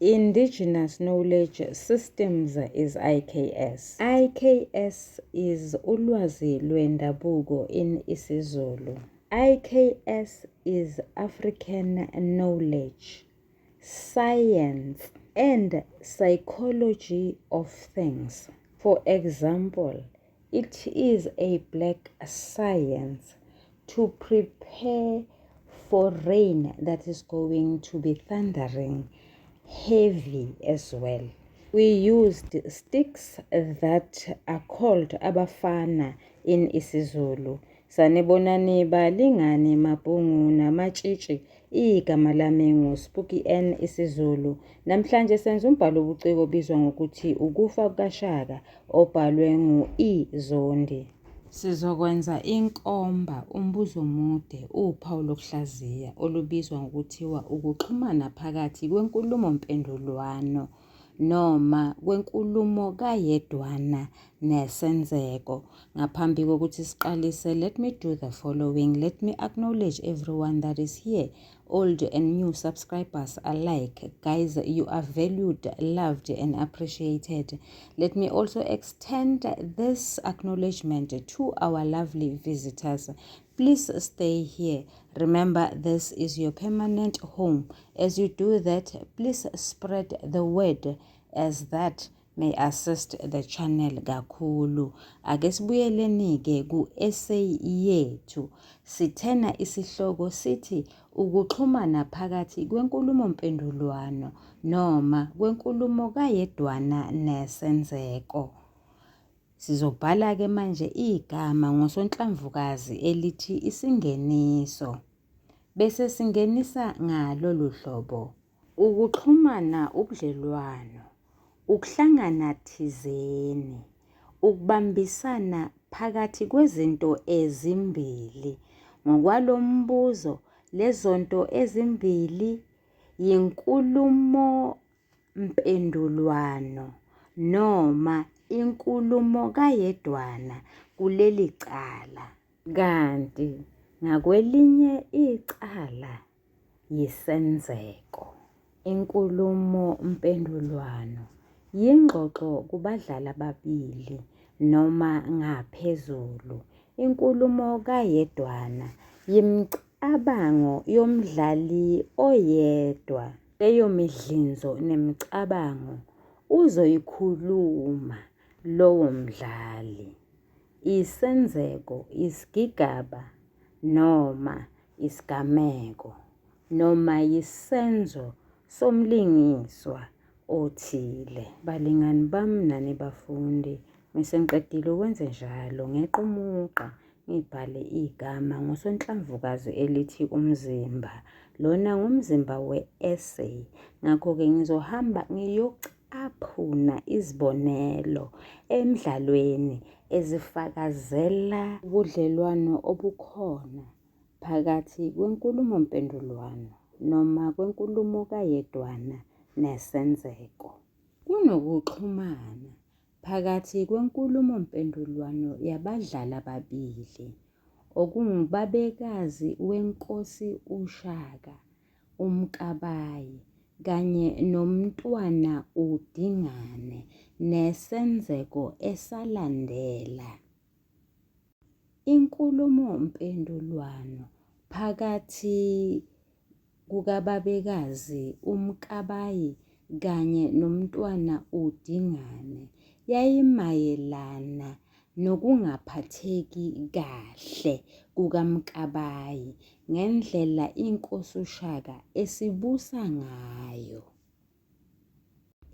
Indigenous Knowledge Systems is IKS. IKS is ulwazi lwendabuko in isiZulu. IKS is African knowledge, science, and psychology of things. For example, it is a black science to prepare for rain that is going to be thundering heavy as well. We used sticks that are called abafana in isiZulu. Sanibonani balingani mabhungu namatshitshi, igama lami nguSpooky N isiZulu. Namhlanje senza umbhalo obuciko obizwa ngokuthi ukufa kukaShaka obhalwe ngu-Zondi. Sizokwenza inkomba, umbuzo omude, uphawu lokuhlaziya olubizwa ngokuthiwa ukuxhumana phakathi kwenkulumompendulwano noma kwenkulumo kayedwana nesenzeko. Ngaphambi kokuthi siqalise, let me do the following. Let me acknowledge everyone that is here, old and new subscribers alike. Guys, you are valued, loved, and appreciated. Let me also extend this acknowledgement to our lovely visitors. Please stay here. Remember, this is your permanent home. As you do that, please spread the word, as that may assist the channel kakhulu. Ake sibuyeleni-ke ku-essay yethu. Sithena isihloko sithi ukuxhumana phakathi kwenkulumompendulwano noma kwenkulumo kayedwana nesenzeko. Sizobhala-ke manje igama ngosonhlamvukazi elithi isingeniso. Bese singenisa ngalolu hlobo: ukuxhumana, ubudlelwano, ukuhlangana thizeni, ukubambisana phakathi kwezinto ezimbili. Ngokwalo mbuzo, lezonto ezimbili yinkulumo mpendulwano noma inkulumo kayedwana kuleli cala, kanti ngakwelinye icala yisenzeko. Inkulumo mpendulwano yingxoxo kubadlali ababili noma ngaphezulu. Inkulumo kayedwana yimicabango yomdlali oyedwa. Leyo midlinzo nemicabango uzoyikhuluma lowo mdlali. Isenzeko, isigigaba noma isigameko noma yisenzo somlingiswa othile. Balingani bami nani bafundi, ngisengiqedile ukwenze njalo ngeqa umugqa ngibhale igama ngosonhlamvukazi elithi umzimba. Lona ngumzimba we-essay. Ngakho-ke ngizohamba ngiyocaphuna izibonelo emdlalweni ezifakazela ubudlelwano obukhona phakathi kwenkulumompendulwano noma kwenkulumo kayedwana nesenzeko. Kunokuxhumana phakathi kwenkulumompendulwano yabadlali ababili, okungubabekazi wenkosi uShaka, uMkabayi, kanye nomntwana uDingane, nesenzeko esalandela. Inkulumompendulwano phakathi kukababekazi uMkabayi kanye nomntwana uDingane yayimayelana nokungaphatheki kahle kukaMkabayi ngendlela inkosi uShaka esibusa ngayo.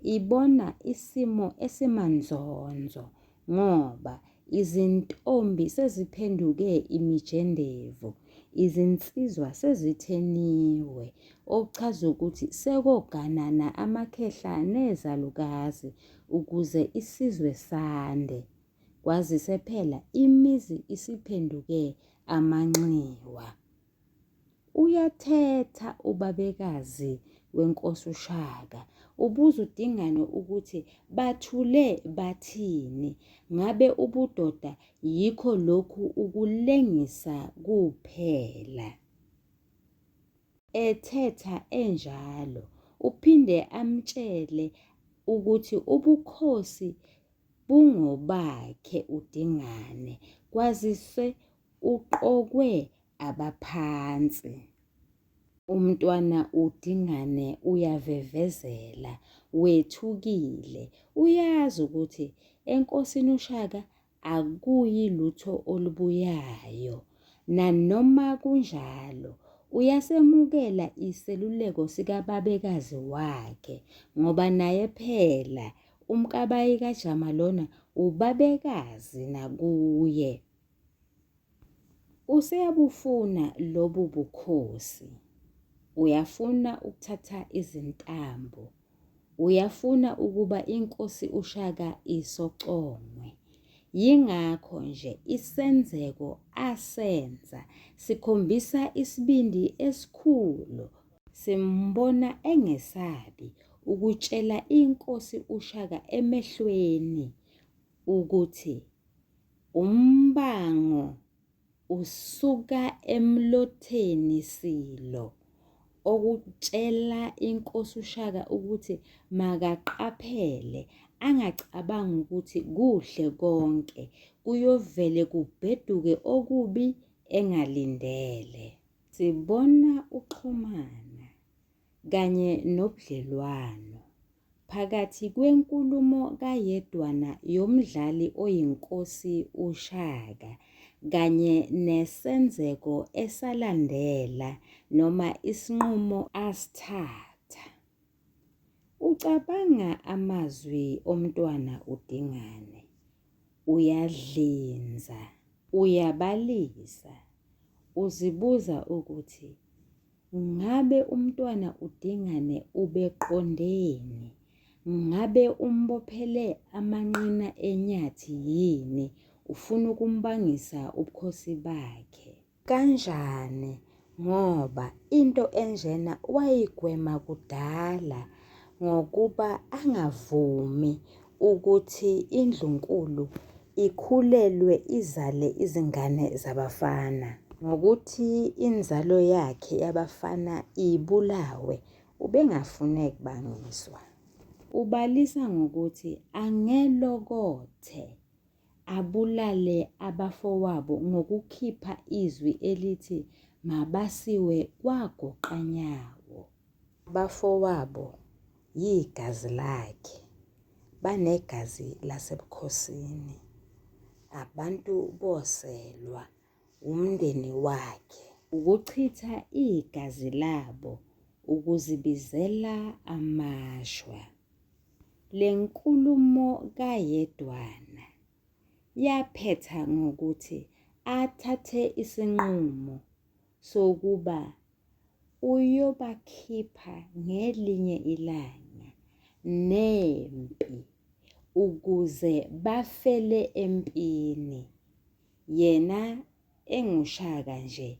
Ibona isimo esimanzonzo ngoba izintombi seziphenduke imijendevu, izinsizwa sezitheniwe, okuchaza ukuthi sekoganana amakhehla nezalukazi ukuze isizwe sande. Kwazise phela imizi isiphenduke amanxiwa. Uyathetha ubabekazi wenkosi uShaka, ubuza uDingane ukuthi bathule bathini, ngabe ubudoda yikho lokhu ukulengisa kuphela. Ethetha enjalo, uphinde amtshele ukuthi ubukhosi bungobakhe uDingane, kwazise uqokwe abaphansi. Umntwana uDingane uyavevezela, wethukile, uyazi ukuthi enkosini uShaka akuyi lutho olubuyayo. Nanoma kunjalo, uyasemukela iseluleko sikababekazi wakhe ngoba naye phela uMkabayi kaJamalona ubabekazi nakuye. Useyabufuna lobu bukhosi. Uyafuna ukuthatha izintambo. Uyafuna ukuba inkosi uShaka isocongwe. Yingakho nje isenzeko asenza sikhombisa isibindi esikhulu. Simbona engesabi ukutshela inkosi uShaka emehlweni ukuthi umbango usuka emlotheni silo, okutshela inkosi uShaka ukuthi makaqaphele, angacabangi ukuthi kuhle konke, kuyovele kubheduke okubi engalindele. Sibona ukuxhumana kanye nobudlelwano phakathi kwenkulumo kayedwana yomdlali oyinkosi uShaka kanye nesenzeko esalandela noma isinqumo asithatha. Ucabanga amazwi omntwana uDingane, uyadlinza, uyabalisa, uzibuza ukuthi ngabe umntwana uDingane ubeqondeni, ngabe umbophele amanqina enyathi yini, ufuna ukumbangisa ubukhosi bakhe. Kanjani ngoba into enjena wayigwema kudala ngokuba angavumi ukuthi indlunkulu ikhulelwe izale izingane zabafana. Ngokuthi inzalo yakhe yabafana ibulawe, ubengafune kubangiswa. Ubalisa ngokuthi angelokothe abulale abafowabo ngokukhipha izwi elithi mabasiwe kwagoqanyawo. Abafowabo yigazi lakhe, banegazi lasebukhosini, abantu boselwa, umndeni wakhe, ukuchitha igazi labo, ukuzibizela amashwa. Le nkulumo kayedwana yaphetha ngokuthi athathe isinqumo sokuba uyobakhipha ngelinye ilanga nempi ukuze bafele empini. Yena enguShaka nje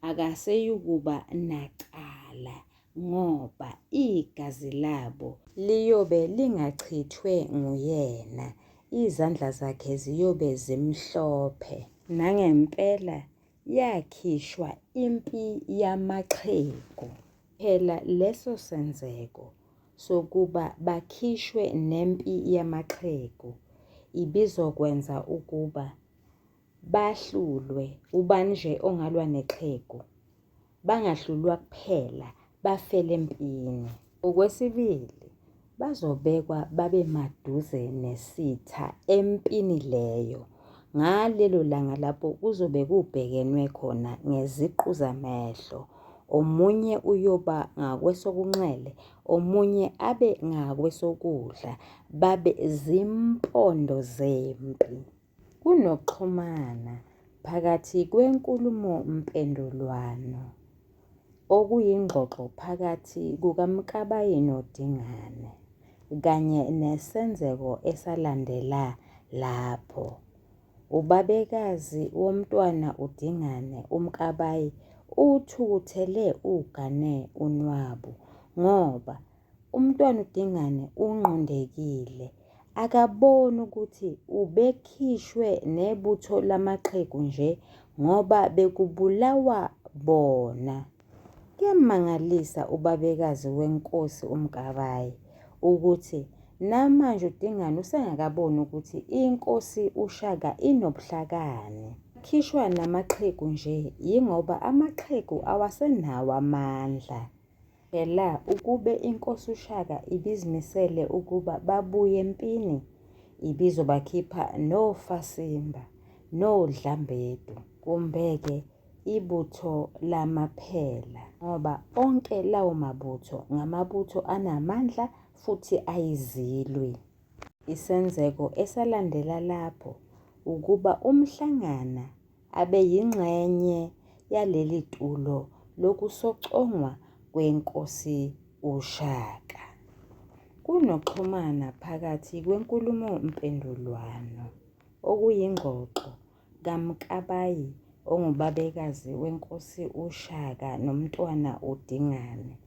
akaseyukuba nacala ngoba igazi labo liyobe lingachithwe nguyena, izandla zakhe ziyobe zimhlophe. Nangempela yakhishwa impi yamaxhegu. Phela leso senzeko sokuba bakhishwe nempi yamaxhegu ibizokwenza ukuba bahlulwe. Ubani nje ongalwa nexhegu, bangahlulwa kuphela, bafele empini. Okwesibili, bazobekwa babe maduze nesitha empini leyo. Ngalelo langa lapho kuzobe kubhekenwe khona ngeziqu zamehlo. Omunye uyoba ngakwesokunxele, omunye abe ngakwesokudla, babe zimpondo zempi. Kunokuxhumana phakathi kwenkulumompendulwano, okuyingxoxo phakathi kukaMkabayi noDingane, kanye nesenzeko esalandela lapho. Ubabekazi womntwana uDingane, uMkabayi, uthukuthele ugane unwabu ngoba umntwana uDingane ungqondekile, akaboni ukuthi ubekhishwe nebutho lamaxhegu nje ngoba bekubulawa bona. Kuyamangalisa ubabekazi wenkosi uMkabayi ukuthi namanje uDingane usengakaboni ukuthi inkosi uShaka inobuhlakani. Khishwa namaxhegu nje yingoba amaxhegu awasenawo amandla. Phela ukube inkosi uShaka ibizimisele ukuba babuye empini, ibizobakhipha noFasimba noDlambedu, kumbe-ke ibutho lamaphela, ngoba onke lawo mabutho ngamabutho anamandla futhi ayizilwi. Isenzeko esalandela lapho ukuba uMhlangana abe yingxenye yaleli tulo lokusocongwa kwenkosi uShaka. Kunokuxhumana phakathi kwenkulumompendulwano, okuyingxoxo kaMkabayi ongubabekazi wenkosi uShaka nomntwana uDingane,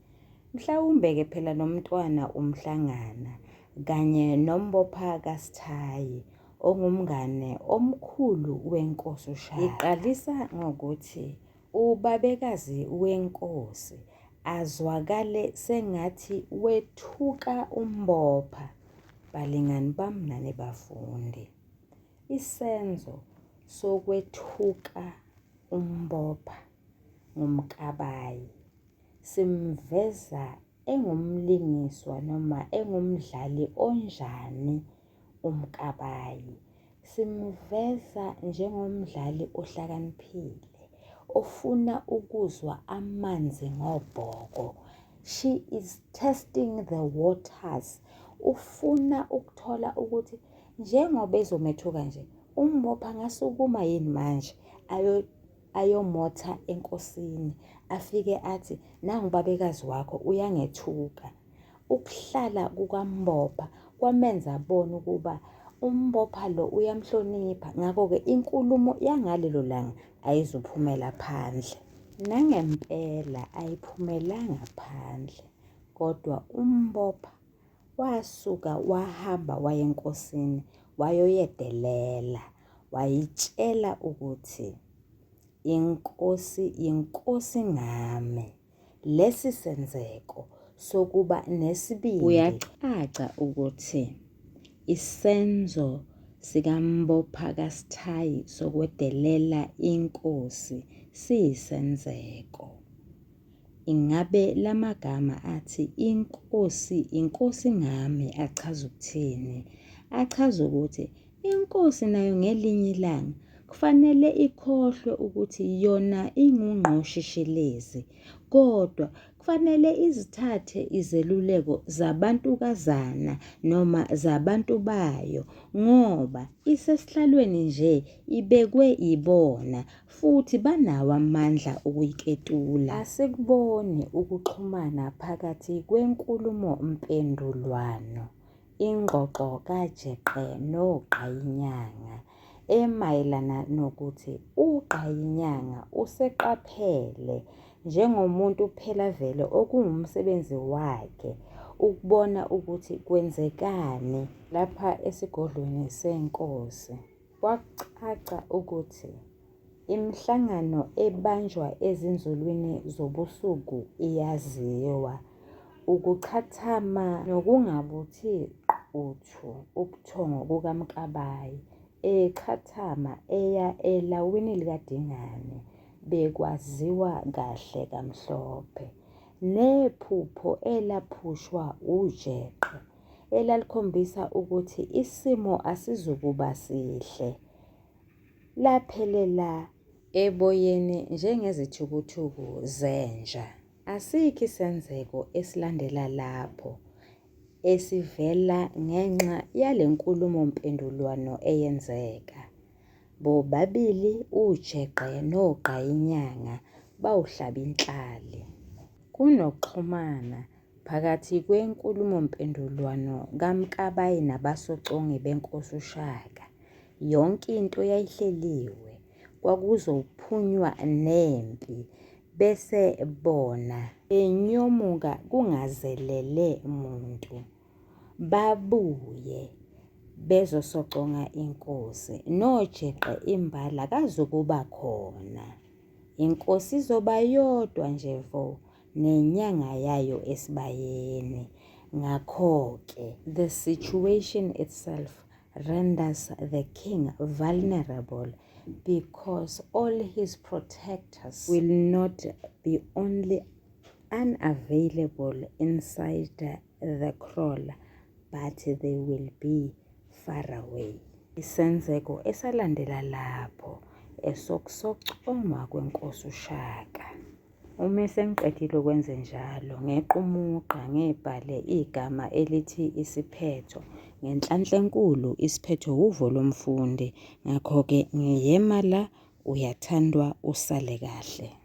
mhlawumbe-ke phela nomntwana uMhlangana, kanye nombopha kaSithayi ongumngane omkhulu wenkosi uShaka. Iqalisa ngokuthi ubabekazi wenkosi azwakale sengathi wethuka umbopha. Balingani bami nani bafundi, isenzo sokwethuka umbopha nguMkabayi simveza engumlingiswa noma engumdlali onjani uMkabayi. Simveza njengomdlali ohlakaniphile, ofuna ukuzwa amanzi ngobhoko. She is testing the waters. Ufuna ukuthola ukuthi njengoba ezomethuka nje, umbopha angasukuma yini manje ayomotha enkosini, afike athi nangu ubabekazi wakho uyangethuka. Ukuhlala kukaMbopha kwamenza abone ukuba umbopha lo uyamhlonipha, ngakho-ke inkulumo yangalelo langa ayizuphumela phandle. Nangempela ayiphumelanga phandle, kodwa umbopha wasuka wahamba waya enkosini wayoyedelela, wayitshela ukuthi inkosi ngami. Lesi senzeko sokuba nesibindi kuyacaca ukuthi isenzo sikaMbopha kaSithayi sokwedelela inkosi siyisenzeko. Ingabe lamagama athi inkosi ngami achaza ukuthini? Achaza ukuthi inkosi nayo ngelinye ilanga kufanele ikhohlwe ukuthi yona ingungqoshishelezi, kodwa kufanele izithathe izeluleko zabantukazana noma zabantu bayo, ngoba isesihlalweni nje ibekwe ibona futhi banawo amandla okuyiketula. Asikuboni ukuxhumana phakathi kwenkulumompendulwano, ingxoxo kaJeqe noGayinyanga emayelana nokuthi uGayinyanga useqaphele njengomuntu phela vele okungumsebenzi wakhe ukubona ukuthi kwenzekani lapha esigodlweni senkosi. Kwacaca ukuthi imihlangano ebanjwa ezinzulwini zobusuku iyaziwa. Ukuchathama nokungabuthi quthu ubuthongo kukaMkabayi echathama eya elawini likaDingane bekwaziwa kahle kamhlophe. Nephupho elaphushwa uJeqe elalikhombisa ukuthi isimo asizukuba sihle laphelela eboyeni njengezithukuthuku zenja. Asikho isenzeko esilandela lapho esivela ngenxa yale nkulumompendulwano eyenzeka. Bobabili uJeqe noGayinyanga bawuhlaba inhlali. Kunokuxhumana phakathi kwenkulumompendulwano kaMkabayi nabasocongi benkosi uShaka. Yonke into yayihleliwe, kwakuzophunywa nempi, bese bona benyomuka kungazelele muntu, babuye bezosoconga inkosi. NoJeqe imbala kazukuba khona, inkosi izoba yodwa nje vo nenyanga yayo esibayeni. Ngakho-ke, the situation itself renders the king vulnerable because all his protectors will not be only unavailable inside the kraal, but they will be far away. Isenzeko esalandela lapho esokusocoma kwenkosi uShaka. Uma sengiqedile ukwenze njalo, ngeqa umugqa ngebhale igama elithi isiphetho. Ngenhlanhla enkulu isiphetho uvo lomfundi. Ngakho-ke ngiyema la, uyathandwa usale kahle.